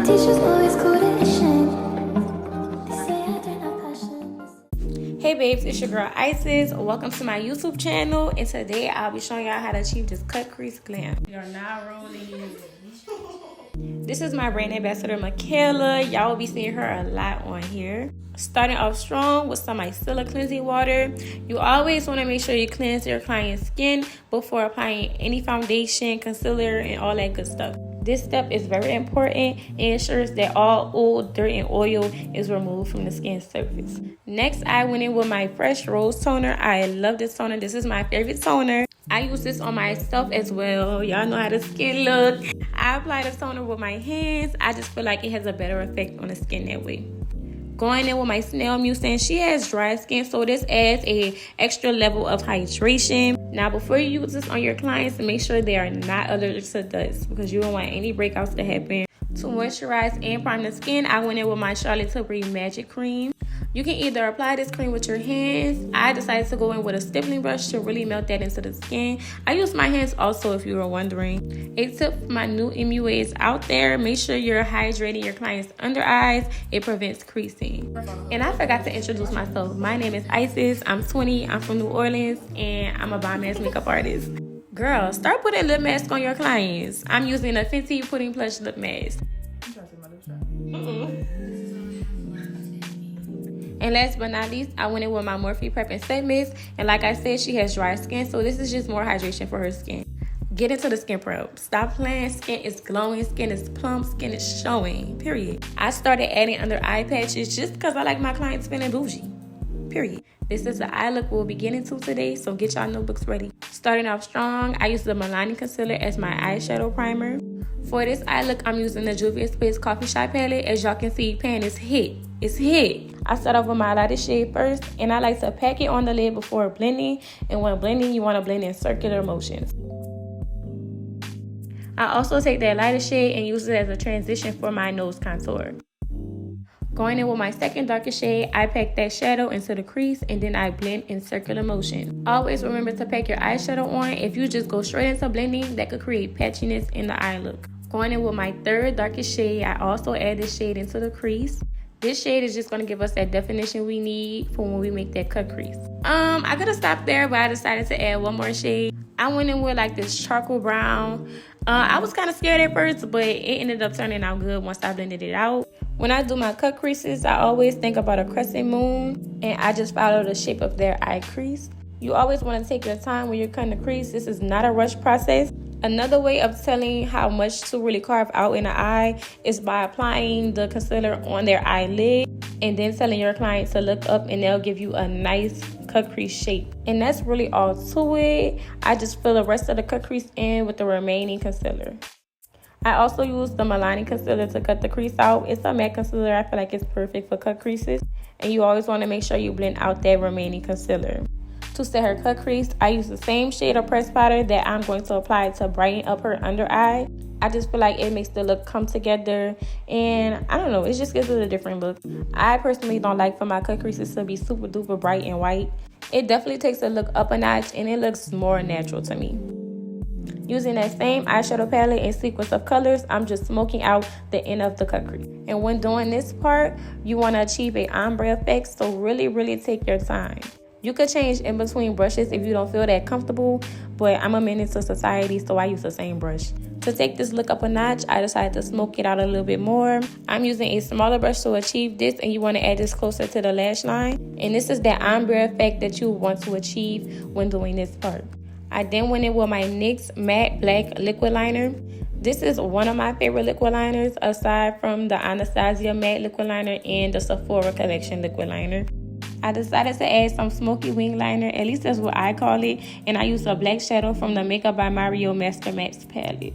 Hey babes, it's your girl Isis. Welcome to my YouTube channel, and today I'll be showing y'all how to achieve this cut crease glam. We are now rolling. This is my brand ambassador Michaela. Y'all will be seeing her a lot on here. Starting off strong with some micellar cleansing water. You always want to make sure you cleanse your client's skin before applying any foundation, concealer, and all that good stuff. This step is very important and ensures that all old, dirt, and oil is removed from the skin surface. Next, I went in with my Fresh Rose Toner. I love this toner. This is my favorite toner. I use this on myself as well. Y'all know how the skin look. I apply the toner with my hands. I just feel like it has a better effect on the skin that way. Going in with my Snail Mucin. She has dry skin, so this adds a extra level of hydration. Now, before you use this on your clients, make sure they are not allergic to dust because you don't want any breakouts to happen. To moisturize and prime the skin, I went in with my Charlotte Tilbury Magic Cream. You can either apply this cream with your hands. I decided to go in with a stippling brush to really melt that into the skin. I use my hands also, if you were wondering. A tip for my new MUAs out there, make sure you're hydrating your client's under eyes. It prevents creasing. And I forgot to introduce myself. My name is Isis. I'm 20. I'm from New Orleans, and I'm a bomb-ass makeup artist. Girl, start putting lip mask on your clients. I'm using a Fenty Pudding Plush lip mask. And last but not least, I went in with my Morphe Prep and Set Mist. And like I said, she has dry skin, so this is just more hydration for her skin. Get into the skin prep. Stop playing. Skin is glowing. Skin is plump. Skin is showing. Period. I started adding under eye patches just because I like my clients feeling bougie. Period. This is the eye look we'll be getting to today, so get y'all notebooks ready. Starting off strong, I use the Milani Concealer as my eyeshadow primer. For this eye look, I'm using the Juvia's Space Coffee Shop palette. As y'all can see, pan is hit. It's hit. I start off with my lightest shade first, and I like to pack it on the lid before blending. And when blending, you want to blend in circular motions. I also take that lightest shade and use it as a transition for my nose contour. Going in with my second darkest shade, I pack that shadow into the crease and then I blend in circular motion. Always remember to pack your eyeshadow on. If you just go straight into blending, that could create patchiness in the eye look. Going in with my third darkest shade, I also add this shade into the crease. This shade is just going to give us that definition we need for when we make that cut crease. I could have stopped there, but I decided to add one more shade. I went in with like this charcoal brown. I was kind of scared at first, but it ended up turning out good once I blended it out. When I do my cut creases, I always think about a crescent moon, and I just follow the shape of their eye crease. You always want to take your time when you're cutting the crease. This is not a rush process. Another way of telling how much to really carve out in the eye is by applying the concealer on their eyelid and then telling your client to look up, and they'll give you a nice cut crease shape. And that's really all to it. I just fill the rest of the cut crease in with the remaining concealer. I also use the Milani Concealer to cut the crease out. It's a matte concealer. I feel like it's perfect for cut creases. And you always want to make sure you blend out that remaining concealer. To set her cut crease, I use the same shade of pressed powder that I'm going to apply to brighten up her under eye. I just feel like it makes the look come together, and I don't know, it just gives it a different look. I personally don't like for my cut creases to be super duper bright and white. It definitely takes the look up a notch, and it looks more natural to me. Using that same eyeshadow palette and sequence of colors, I'm just smoking out the end of the cut crease. And when doing this part, you want to achieve an ombre effect, so really take your time. You could change in between brushes if you don't feel that comfortable, but I'm a menace to society, so I use the same brush. To take this look up a notch, I decided to smoke it out a little bit more. I'm using a smaller brush to achieve this, and you want to add this closer to the lash line. And this is that ombre effect that you want to achieve when doing this part. I then went in with my NYX Matte Black Liquid Liner. This is one of my favorite liquid liners, aside from the Anastasia Matte Liquid Liner and the Sephora Collection Liquid Liner. I decided to add some smoky wing liner, at least that's what I call it, and I used a black shadow from the Makeup by Mario Master Matte palette.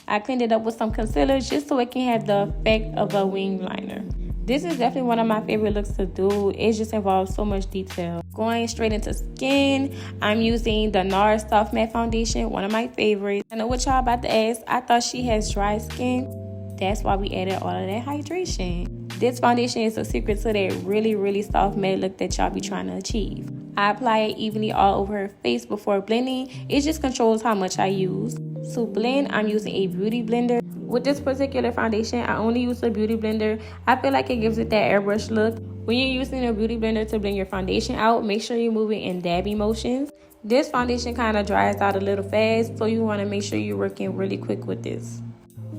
I cleaned it up with some concealer just so it can have the effect of a wing liner. This is definitely one of my favorite looks to do. It just involves so much detail. Going straight into skin, I'm using the NARS Soft Matte Foundation, one of my favorites. I know what y'all about to ask. I thought she has dry skin. That's why we added all of that hydration. This foundation is a secret to that really soft matte look that y'all be trying to achieve. I apply it evenly all over her face before blending. It just controls how much I use. To blend, I'm using a beauty blender With this particular foundation, I only use a beauty blender. I feel like it gives it that airbrush look. When you're using a beauty blender to blend your foundation out, make sure you're moving in dabby motions. This foundation kind of dries out a little fast, so you want to make sure you're working really quick with this.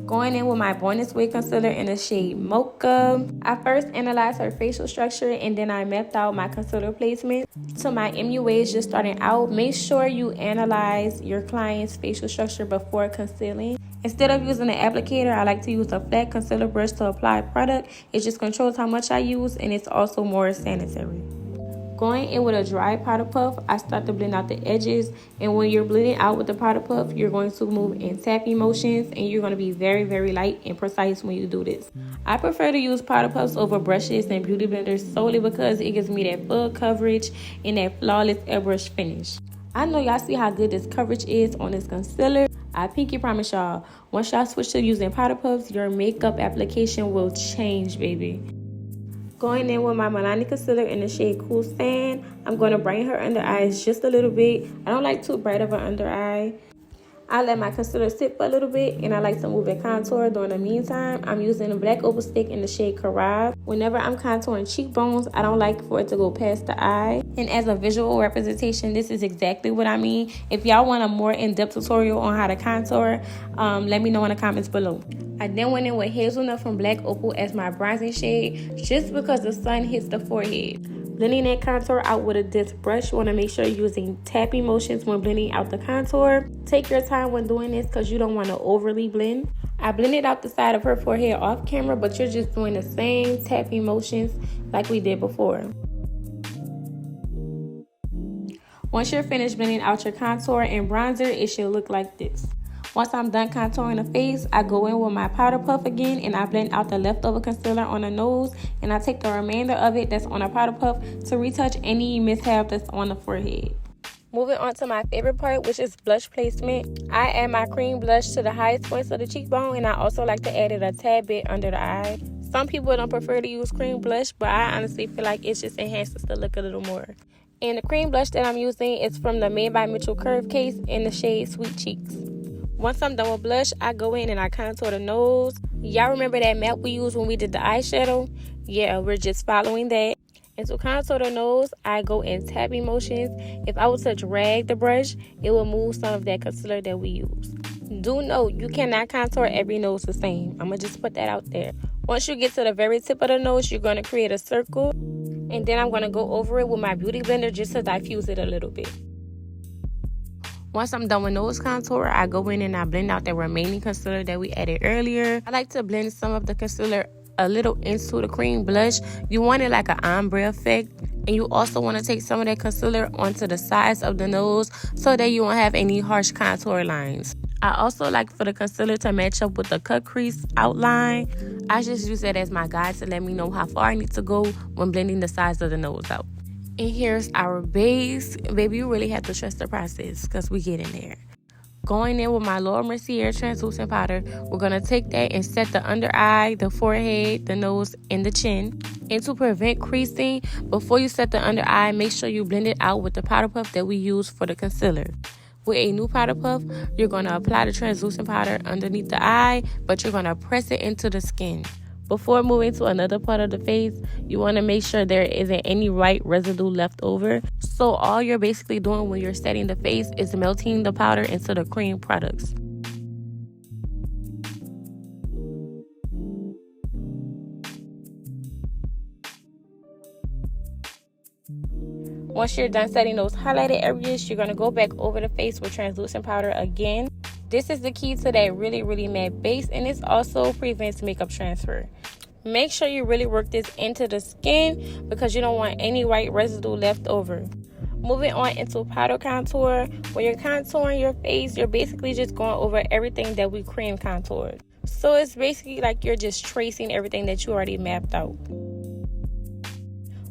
Going in with my Born This Way concealer in the shade Mocha. I first analyzed her facial structure and then I mapped out my concealer placement. So my MUAs just starting out, make sure you analyze your client's facial structure before concealing. Instead of using an applicator, I like to use a flat concealer brush to apply product. It just controls how much I use and it's also more sanitary. Going in with a dry powder puff, I start to blend out the edges, and when you're blending out with the powder puff, you're going to move in tapping motions and you're going to be very, very light and precise when you do this. I prefer to use powder puffs over brushes and beauty blenders solely because it gives me that full coverage and that flawless airbrush finish. I know y'all see how good this coverage is on this concealer. I pinky promise y'all, once y'all switch to using powder puffs, your makeup application will change, baby. Going in with my Milani concealer in the shade Cool Sand, I'm going to brighten her under eyes just a little bit. I don't like too bright of an under eye. I let my concealer sit for a little bit and I like to move in contour. During the meantime, I'm using a black opal stick in the shade Carab. Whenever I'm contouring cheekbones, I don't like for it to go past the eye. And as a visual representation, this is exactly what I mean. If y'all want a more in-depth tutorial on how to contour, let me know in the comments below. I then went in with Hazelnut from Black Opal as my bronzing shade just because the sun hits the forehead. Blending that contour out with a dense brush, you want to make sure you're using tapping motions when blending out the contour. Take your time when doing this because you don't want to overly blend. I blended out the side of her forehead off camera, but you're just doing the same tapping motions like we did before. Once you're finished blending out your contour and bronzer, it should look like this. Once I'm done contouring the face, I go in with my powder puff again and I blend out the leftover concealer on the nose, and I take the remainder of it that's on a powder puff to retouch any mishap that's on the forehead. Moving on to my favorite part, which is blush placement. I add my cream blush to the highest points of the cheekbone, and I also like to add it a tad bit under the eye. Some people don't prefer to use cream blush, but I honestly feel like it just enhances the look a little more. And the cream blush that I'm using is from the Made by Mitchell Curve case in the shade Sweet Cheeks. Once I'm done with blush, I go in and I contour the nose. Y'all remember that map we used when we did the eyeshadow? Yeah, we're just following that. And to contour the nose, I go in tapping motions. If I was to drag the brush, it will move some of that concealer that we use. Do note, you cannot contour every nose the same. I'm going to just put that out there. Once you get to the very tip of the nose, you're going to create a circle. And then I'm going to go over it with my beauty blender just to diffuse it a little bit. Once I'm done with nose contour, I go in and I blend out the remaining concealer that we added earlier. I like to blend some of the concealer a little into the cream blush. You want it like an ombre effect. And you also want to take some of that concealer onto the sides of the nose so that you won't have any harsh contour lines. I also like for the concealer to match up with the cut crease outline. I just use that as my guide to let me know how far I need to go when blending the sides of the nose out. And here's our base. Baby, you really have to trust the process because we get in there. Going in with my Laura Mercier translucent powder, we're going to take that and set the under eye, the forehead, the nose, and the chin. And to prevent creasing, before you set the under eye, make sure you blend it out with the powder puff that we use for the concealer. With a new powder puff, you're going to apply the translucent powder underneath the eye, but you're going to press it into the skin. Before moving to another part of the face, you want to make sure there isn't any white residue left over. So all you're basically doing when you're setting the face is melting the powder into the cream products. Once you're done setting those highlighted areas, you're going to go back over the face with translucent powder again. This is the key to that really matte base, and this also prevents makeup transfer. Make sure you really work this into the skin because you don't want any white residue left over. Moving on into powder contour. When you're contouring your face, you're basically just going over everything that we cream contoured. So it's basically like you're just tracing everything that you already mapped out.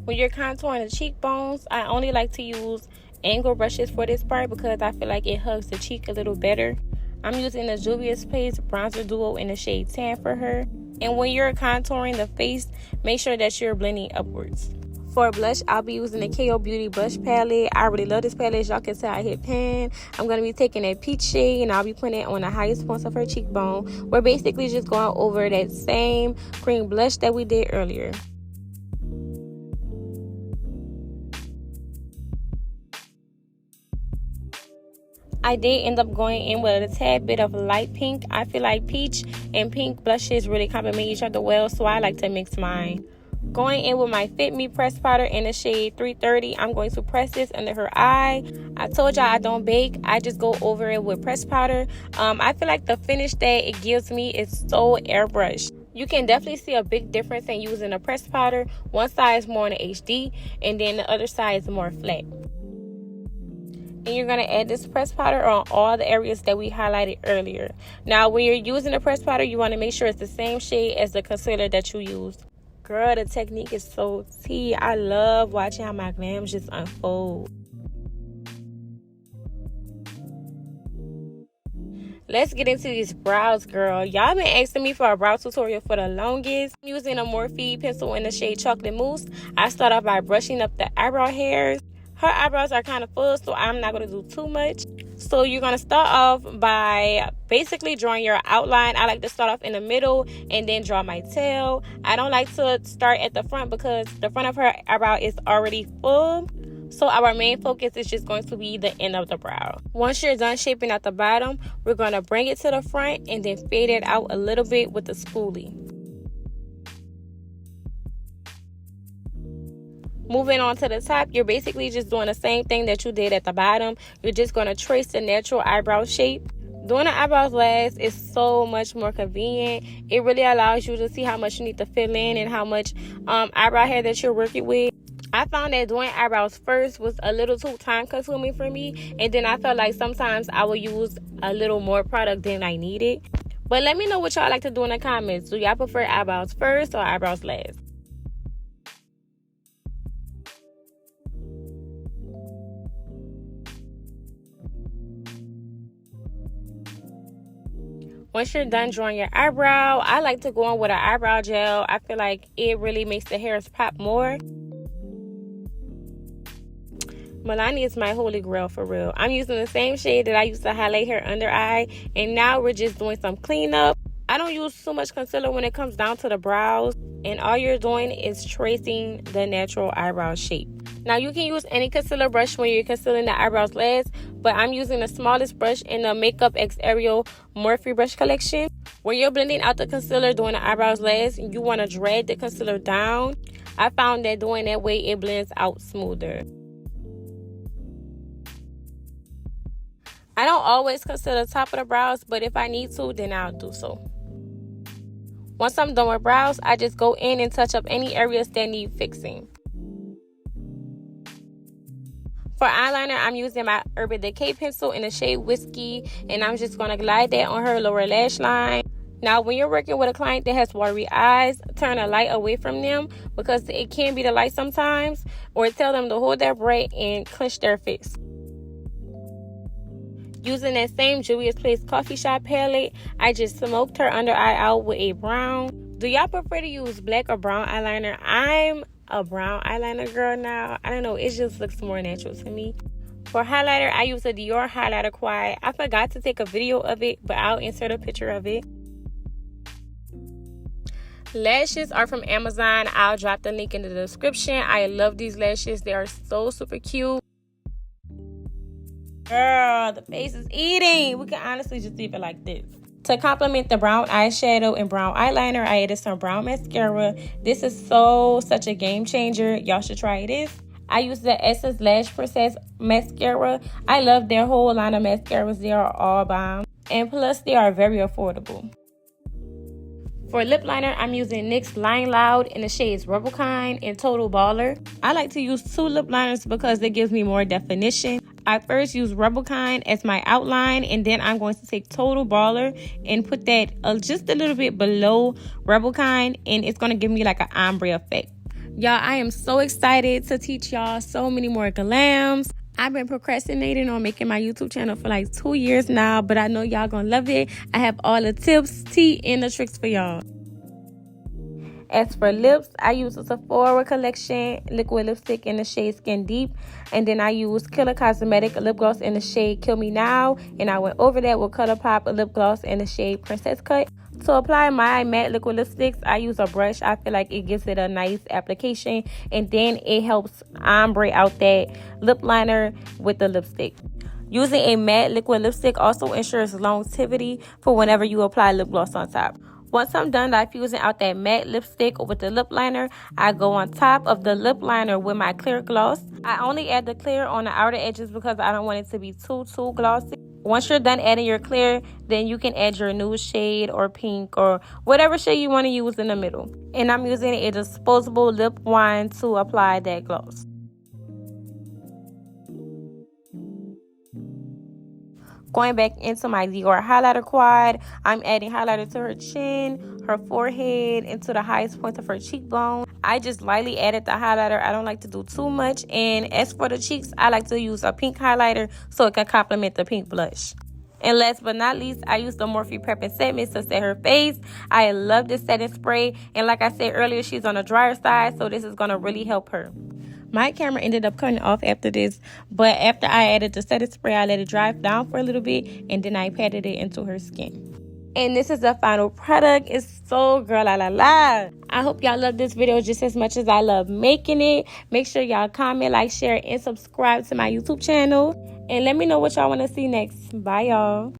When you're contouring the cheekbones, I only like to use angle brushes for this part because I feel like it hugs the cheek a little better. I'm using the Juvia's Place Bronzer Duo in the shade Tan for her. And when you're contouring the face, make sure that you're blending upwards. For blush, I'll be using the KO Beauty Blush Palette. I really love this palette. As y'all can tell, I hit pan. I'm going to be taking that peach shade and I'll be putting it on the highest points of her cheekbone. We're basically just going over that same cream blush that we did earlier. I did end up going in with a tad bit of light pink. I feel like peach and pink blushes really complement each other well, so I like to mix mine. Going in with my Fit Me pressed powder in the shade 330. I'm going to press this under her eye. I told y'all I don't bake. I just go over it with pressed powder. I feel like the finish that it gives me is so airbrushed. You can definitely see a big difference in using a pressed powder. One side is more on the HD and then the other side is more flat. And you're going to add this pressed powder on all the areas that we highlighted earlier. Now, when you're using the pressed powder, you want to make sure it's the same shade as the concealer that you used. Girl, the technique is so tea. I love watching how my glams just unfold. Let's get into these brows, girl. Y'all been asking me for a brow tutorial for the longest. I'm using a Morphe pencil in the shade Chocolate Mousse. I start off by brushing up the eyebrow hairs. Her eyebrows are kind of full, so I'm not going to do too much. So you're going to start off by basically drawing your outline. I like to start off in the middle and then draw my tail. I don't like to start at the front because the front of her eyebrow is already full. So our main focus is just going to be the end of the brow. Once you're done shaping out the bottom, we're going to bring it to the front and then fade it out a little bit with the spoolie. Moving on to the top, you're basically just doing the same thing that you did at the bottom. You're just going to trace the natural eyebrow shape. Doing the eyebrows last is so much more convenient. It really allows you to see how much you need to fill in and how much eyebrow hair that you're working with. I found that doing eyebrows first was a little too time consuming for me. And then I felt like sometimes I would use a little more product than I needed. But let me know what y'all like to do in the comments. Do y'all prefer eyebrows first or eyebrows last? Once you're done drawing your eyebrow, I like to go on with an eyebrow gel. I feel like it really makes the hairs pop more. Milani is my holy grail for real. I'm using the same shade that I used to highlight her under eye. And now we're just doing some cleanup. I don't use too much concealer when it comes down to the brows. And all you're doing is tracing the natural eyebrow shape. Now you can use any concealer brush when you're concealing the eyebrows last, but I'm using the smallest brush in the Makeup X Ariel Morphe brush collection. When you're blending out the concealer doing the eyebrows last, you want to drag the concealer down. I found that doing that way it blends out smoother. I don't always conceal the top of the brows, but if I need to, then I'll do so. Once I'm done with brows, I just go in and touch up any areas that need fixing. For eyeliner, I'm using my Urban Decay pencil in the shade Whiskey, and I'm just going to glide that on her lower lash line. Now, when you're working with a client that has watery eyes, turn the light away from them because it can be the light sometimes, or tell them to hold their breath and clench their fist. Using that same Juvia's Place Coffee Shop palette, I just smoked her under eye out with a brown. Do y'all prefer to use black or brown eyeliner? I'm a brown eyeliner girl now. I don't know, it just looks more natural to me. For highlighter, I use a Dior highlighter quad. I forgot to take a video of it, but I'll insert a picture of it. Lashes are from Amazon. I'll drop the link in the description. I love these lashes. They are so super cute. Girl, the face is eating. We can honestly just leave it like this. To complement the brown eyeshadow and brown eyeliner, I added some brown mascara. This is such a game changer. Y'all should try this. I use the Essence Lash Princess mascara. I love their whole line of mascaras. They are all bomb. And plus, they are very affordable. For lip liner, I'm using NYX Line Loud in the shades Rubicon and Total Baller. I like to use two lip liners because it gives me more definition. I first use Rubicon as my outline, and then I'm going to take Total Baller and put that just a little bit below Rubicon, and it's going to give me like an ombre effect. Y'all, I am so excited to teach y'all so many more glams. I've been procrastinating on making my YouTube channel for like 2 years now, but I know y'all gonna love it. I have all the tips, tea, and the tricks for y'all. As for lips, I use a Sephora Collection liquid lipstick in the shade Skin Deep. And then I use Killer Cosmetic lip gloss in the shade Kill Me Now. And I went over that with ColourPop lip gloss in the shade Princess Cut. To apply my matte liquid lipsticks, I use a brush. I feel like it gives it a nice application. And then it helps ombre out that lip liner with the lipstick. Using a matte liquid lipstick also ensures longevity for whenever you apply lip gloss on top. Once I'm done diffusing out that matte lipstick with the lip liner, I go on top of the lip liner with my clear gloss. I only add the clear on the outer edges because I don't want it to be too glossy. Once you're done adding your clear, then you can add your nude shade or pink or whatever shade you want to use in the middle. And I'm using a disposable lip wand to apply that gloss. Going back into my Dior highlighter quad, I'm adding highlighter to her chin, her forehead, and to the highest point of her cheekbone. I just lightly added the highlighter. I don't like to do too much. And as for the cheeks, I like to use a pink highlighter so it can complement the pink blush. And last but not least, I used the Morphe Prep and Set Mist to set her face. I love this setting spray. And like I said earlier, she's on the drier side, so this is going to really help her. My camera ended up cutting off after this, but after I added the setting spray, I let it dry down for a little bit, and then I patted it into her skin. And this is the final product. It's so girl la la la. I hope y'all love this video just as much as I love making it. Make sure y'all comment, like, share, and subscribe to my YouTube channel. And let me know what y'all want to see next. Bye, y'all.